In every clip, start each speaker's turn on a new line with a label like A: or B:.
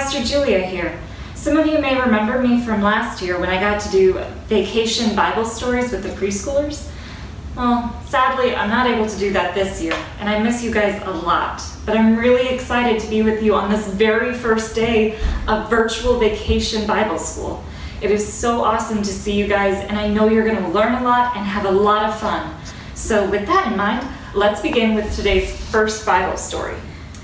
A: Pastor Julia here. Some of you may remember me from last year when I got to do vacation Bible stories with the preschoolers. Well, sadly, I'm not able to do that this year, and I miss you guys a lot. But I'm really excited to be with you on this very first day of virtual vacation Bible school. It is so awesome to see you guys, and I know you're going to learn a lot and have a lot of fun. So with that in mind, let's begin with today's first Bible story.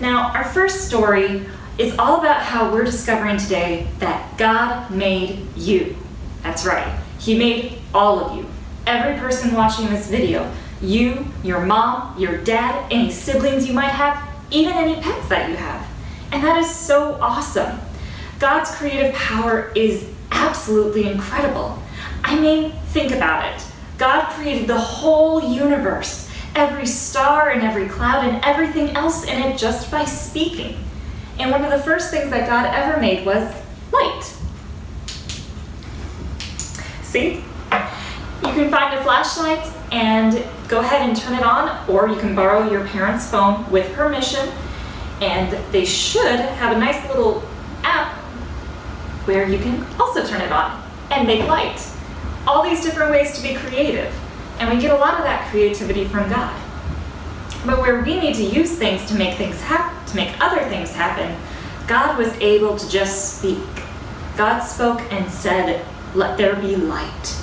A: Now, our first story is all about how we're discovering today that God made you. That's right. He made all of you. Every person watching this video. You, your mom, your dad, any siblings you might have, even any pets that you have. And that is so awesome. God's creative power is absolutely incredible. I mean, think about it. God created the whole universe, every star and every cloud and everything else in it just by speaking. And one of the first things that God ever made was light. See? You can find a flashlight and go ahead and turn it on, or you can borrow your parents' phone with permission, and they should have a nice little app where you can also turn it on and make light. All these different ways to be creative, and we get a lot of that creativity from God. But where we need to use things to make things happen, to make other things happen, God was able to just speak. God spoke and said, "Let there be light."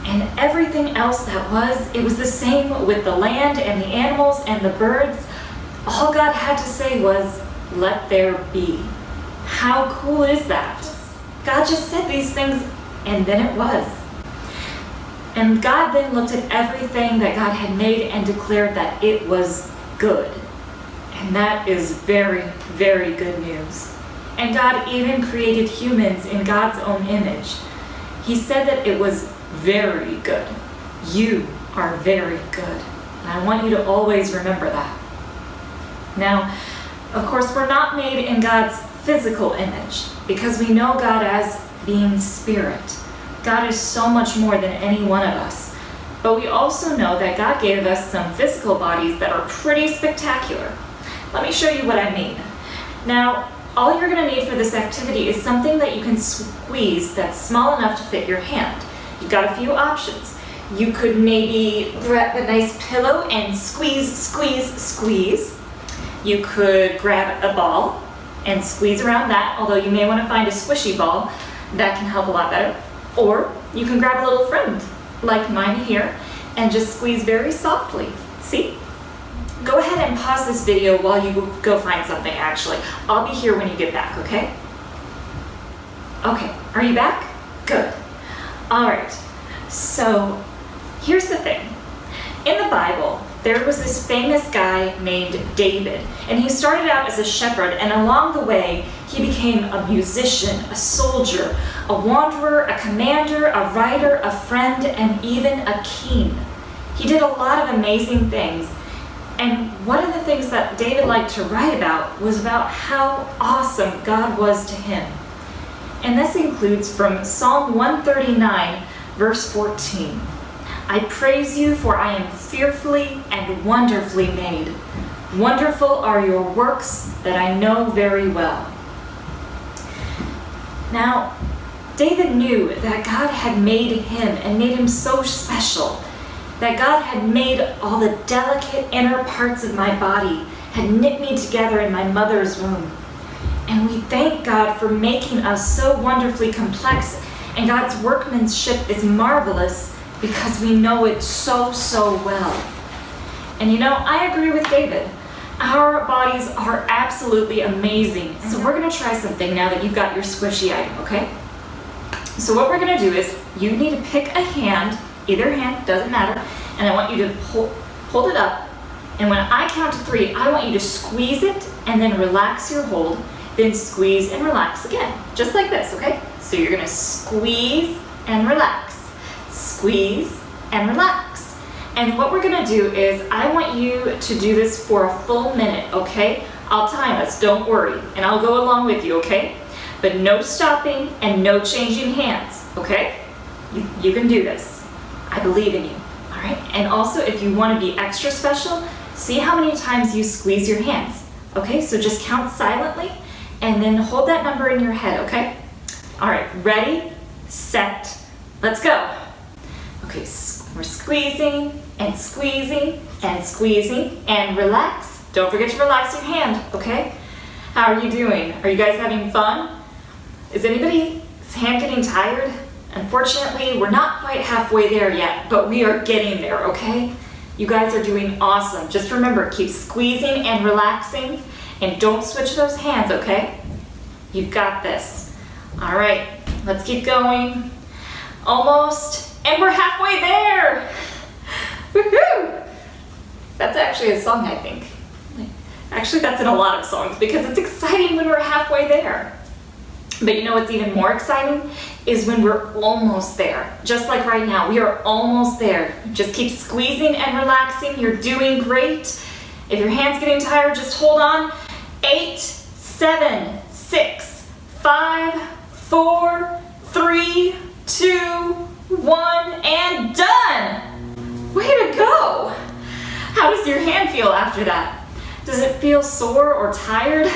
A: And everything else that was, it was the same with the land and the animals and the birds. All God had to say was, "Let there be." How cool is that? God just said these things, and then it was. And God then looked at everything that God had made and declared that it was good. And that is very, very good news. And God even created humans in God's own image. He said that it was very good. You are very good. And I want you to always remember that. Now, of course, we're not made in God's physical image because we know God as being spirit. God is so much more than any one of us. But we also know that God gave us some physical bodies that are pretty spectacular. Let me show you what I mean. Now, all you're going to need for this activity is something that you can squeeze that's small enough to fit your hand. You've got a few options. You could maybe grab a nice pillow and squeeze, squeeze, squeeze. You could grab a ball and squeeze around that, although you may want to find a squishy ball. That can help a lot better. Or you can grab a little friend, like mine here, and just squeeze very softly. See? Go ahead and pause this video while you go find something, actually. I'll be here when you get back, okay? Okay, are you back? Good. All right, so here's the thing. In the Bible, there was this famous guy named David, and he started out as a shepherd, and along the way, he became a musician, a soldier, a wanderer, a commander, a writer, a friend, and even a king. He did a lot of amazing things, and one of the things that David liked to write about was about how awesome God was to him. And this includes from Psalm 139, verse 14. "I praise you, for I am fearfully and wonderfully made. Wonderful are your works that I know very well." Now, David knew that God had made him and made him so special, that God had made all the delicate inner parts of my body, had knit me together in my mother's womb. And we thank God for making us so wonderfully complex, and God's workmanship is marvelous because we know it so, so well. And you know, I agree with David. Our bodies are absolutely amazing. So we're gonna try something now that you've got your squishy item, okay? So what we're gonna do is, you need to pick a hand, either hand, doesn't matter, and I want you to hold it up, and when I count to 3, I want you to squeeze it and then relax your hold, then squeeze and relax again, just like this, okay? So you're gonna squeeze and relax, squeeze and relax. And what we're gonna do is, I want you to do this for a full minute, okay? I'll time us, don't worry, and I'll go along with you, okay? But no stopping and no changing hands, okay? You can do this. I believe in you, all right? And also, if you wanna be extra special, see how many times you squeeze your hands, okay? So just count silently, and then hold that number in your head, okay? All right, ready, set, let's go. Okay, we're squeezing and squeezing and squeezing and relax. Don't forget to relax your hand, okay? How are you doing? Are you guys having fun? Is anybody's hand getting tired? Unfortunately, we're not quite halfway there yet, but we are getting there, okay? You guys are doing awesome. Just remember, keep squeezing and relaxing, and don't switch those hands, okay? You've got this. All right, let's keep going. Almost, and we're halfway there. Woohoo! That's actually a song, I think. Actually, that's in a lot of songs because it's exciting when we're halfway there. But you know what's even more exciting is when we're almost there. Just like right now, we are almost there. Just keep squeezing and relaxing. You're doing great. If your hand's getting tired, just hold on. 8, 7, 6, 5, 4, 3, 2, 1, and done! Way to go! How does your hand feel after that? Does it feel sore or tired?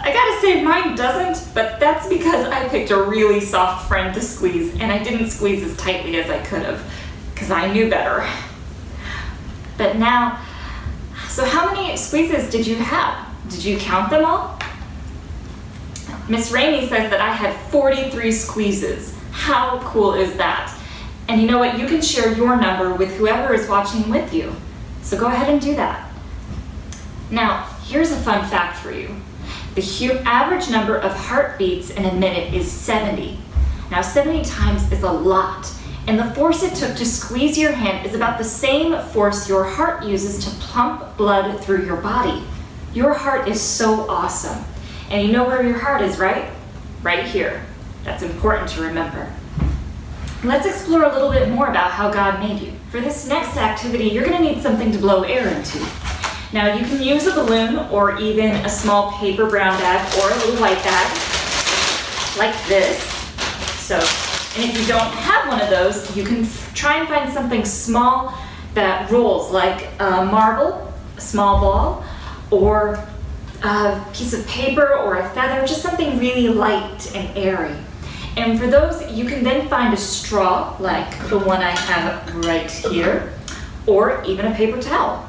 A: I gotta say mine doesn't, but that's because I picked a really soft friend to squeeze and I didn't squeeze as tightly as I could have because I knew better. But now, so how many squeezes did you have? Did you count them all? Miss Rainey says that I had 43 squeezes. How cool is that? And you know what? You can share your number with whoever is watching with you. So go ahead and do that. Now, here's a fun fact for you. The average number of heartbeats in a minute is 70. Now, 70 times is a lot, and the force it took to squeeze your hand is about the same force your heart uses to pump blood through your body. Your heart is so awesome. And you know where your heart is, right? Right here. That's important to remember. Let's explore a little bit more about how God made you. For this next activity, you're going to need something to blow air into. Now you can use a balloon or even a small paper brown bag or a little white bag, like this. So, and if you don't have one of those, you can try and find something small that rolls, like a marble, a small ball, or a piece of paper or a feather, just something really light and airy. And for those, you can then find a straw, like the one I have right here, or even a paper towel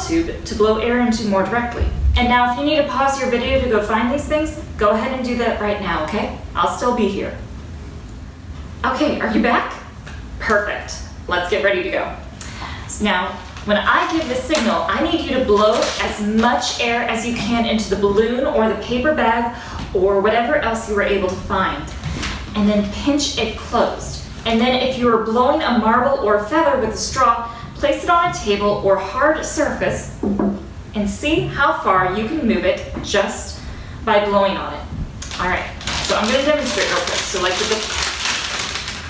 A: tube to blow air into more directly. And now if you need to pause your video to go find these things, go ahead and do that right now, okay? I'll still be here. Okay, are you back? Perfect. Let's get ready to go. So now, when I give the signal, I need you to blow as much air as you can into the balloon or the paper bag or whatever else you were able to find. And then pinch it closed. And then if you are blowing a marble or a feather with a straw, place it on a table or hard surface and see how far you can move it just by blowing on it. All right, so I'm going to demonstrate real quick. So like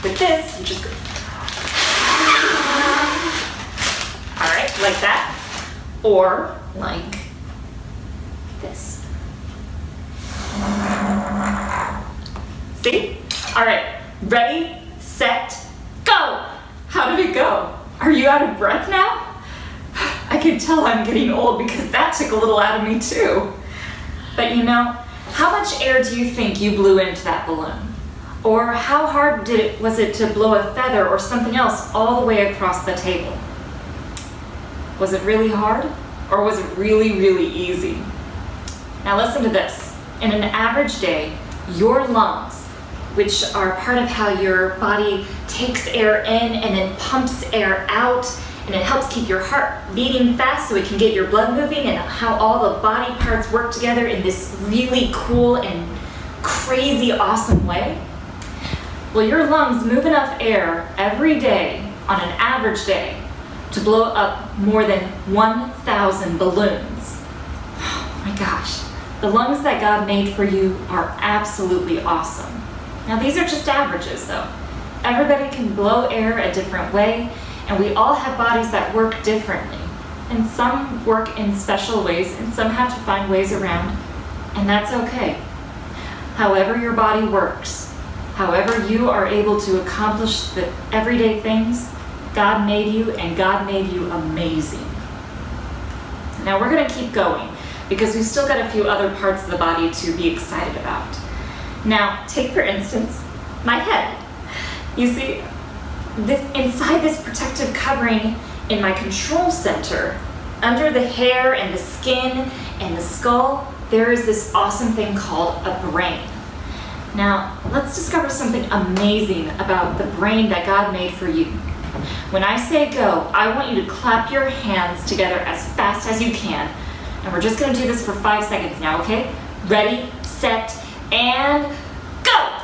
A: with this, you just go. All right, like that, or like this. See? All right, ready, set, go. How did it go? Are you out of breath now? I can tell I'm getting old because that took a little out of me too. But you know, how much air do you think you blew into that balloon? Or how hard was it to blow a feather or something else all the way across the table? Was it really hard? Or was it really, really easy? Now listen to this. In an average day, your lungs, which are part of how your body takes air in and then pumps air out, and it helps keep your heart beating fast so it can get your blood moving, and how all the body parts work together in this really cool and crazy awesome way. Well, your lungs move enough air every day on an average day to blow up more than 1,000 balloons. Oh my gosh, the lungs that God made for you are absolutely awesome. Now these are just averages though. Everybody can blow air a different way, and we all have bodies that work differently. And some work in special ways, and some have to find ways around, and that's okay. However your body works, however you are able to accomplish the everyday things, God made you, and God made you amazing. Now we're going to keep going. because we've still got a few other parts of the body to be excited about. Now, take for instance, my head. You see, inside this protective covering in my control center, under the hair and the skin and the skull, there is this awesome thing called a brain. Now, let's discover something amazing about the brain that God made for you. When I say go, I want you to clap your hands together as fast as you can. And we're just going to do this for 5 seconds now, okay? Ready, set, and go!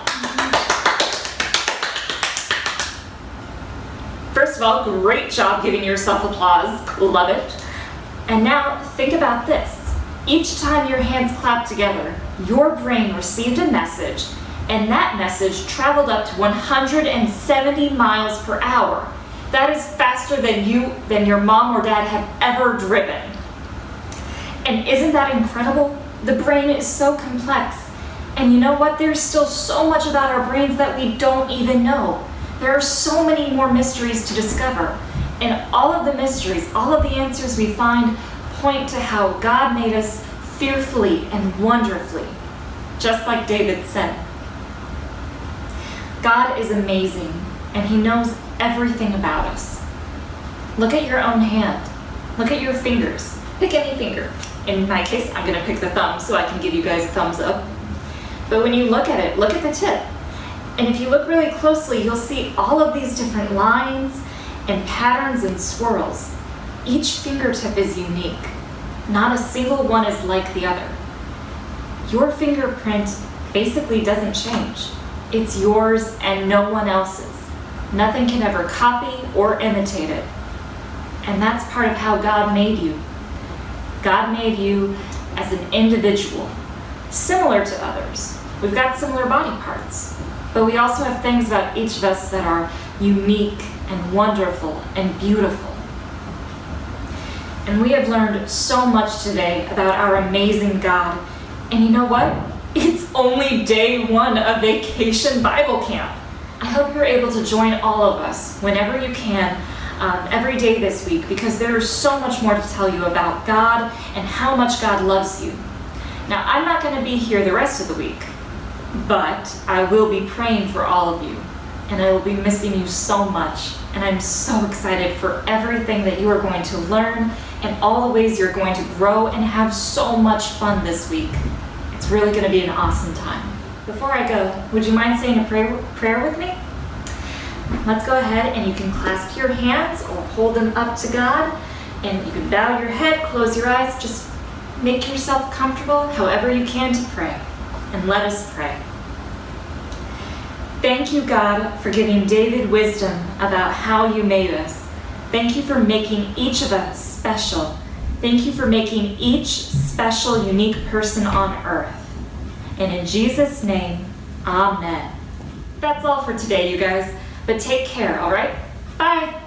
A: First of all, great job giving yourself applause. Love it. And now, think about this. Each time your hands clapped together, your brain received a message, and that message traveled up to 170 miles per hour. That is faster than your mom or dad have ever driven. And isn't that incredible? The brain is so complex. And you know what? There's still so much about our brains that we don't even know. There are so many more mysteries to discover. And all of the mysteries, all of the answers we find point to how God made us fearfully and wonderfully, just like David said. God is amazing, and He knows everything about us. Look at your own hand. Look at your fingers. Pick any finger. In my case, I'm going to pick the thumb so I can give you guys a thumbs up. But when you look at it, look at the tip. And if you look really closely, you'll see all of these different lines and patterns and swirls. Each fingertip is unique. Not a single one is like the other. Your fingerprint basically doesn't change. It's yours and no one else's. Nothing can ever copy or imitate it. And that's part of how God made you. God made you as an individual, similar to others. We've got similar body parts, but we also have things about each of us that are unique and wonderful and beautiful. And we have learned so much today about our amazing God. And you know what? It's only day 1 of Vacation Bible Camp. I hope you're able to join all of us whenever you can, every day this week, because there is so much more to tell you about God and how much God loves you. Now, I'm not going to be here the rest of the week, but I will be praying for all of you, and I will be missing you so much. And I'm so excited for everything that you are going to learn and all the ways you're going to grow and have so much fun this week. It's really going to be an awesome time. Before I go, would you mind saying a prayer with me? Let's go ahead and you can clasp your hands or hold them up to God, and you can bow your head, close your eyes, just make yourself comfortable however you can to pray. And let us pray. Thank you, God, for giving David wisdom about how you made us. Thank you for making each of us special. Thank you for making each special, unique person on earth. And in Jesus' name, amen. That's all for today, you guys. But take care, all right? Bye.